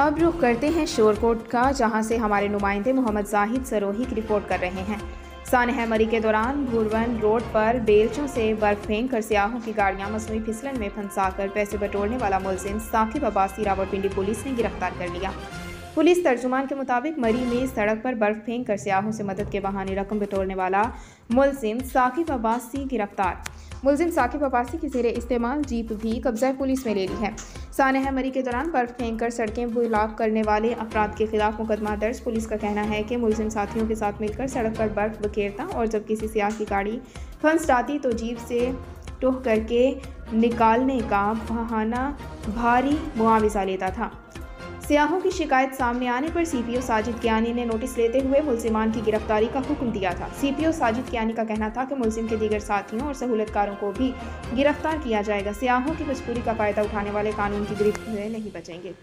अब रुख करते हैं शोरकोट का, जहां से हमारे नुमाइंदे मोहम्मद जाहिद सरोही की रिपोर्ट कर रहे हैं। सानह मरी के दौरान भूरवन रोड पर बेलचों से बर्फ फेंक कर सियाहों की गाड़ियां मसनूई फिसलन में फंसाकर पैसे बटोरने वाला मुलजिम साकिब अब्बासी रावलपिंडी पुलिस ने गिरफ्तार कर लिया। पुलिस तर्जुमान के मुताबिक मरी में सड़क पर बर्फ फेंक कर सियाहों से मदद के बहाने रकम बटोरने वाला मुलजिम साकिब अब्बासी गिरफ्तार। मुलजिम साकिब अब्बासी की ज़ेरे इस्तेमाल जीप भी कब्जा पुलिस में ले ली है। सानह मरी के दौरान बर्फ फेंक कर सड़कें ब्लॉक करने वाले अफराद के खिलाफ मुकदमा दर्ज। पुलिस का कहना है कि मुलजिम साथियों के साथ मिलकर सड़क पर बर्फ बखेरता और जब किसी सियाह की गाड़ी फंस जाती तो जीप से टोह करके निकालने का बहाना भारी मुआवजा लेता था। सियाहों की शिकायत सामने आने पर सीपीओ साजिद कियानी ने नोटिस लेते हुए मुलजिमान की गिरफ्तारी का हुक्म दिया था। सीपीओ साजिद कियानी का कहना था कि मुलजिम के दीगर साथियों और सहूलतकारों को भी गिरफ्तार किया जाएगा। सियाहों की मजबूरी का फायदा उठाने वाले कानून की गिरफ्त में नहीं बचेंगे।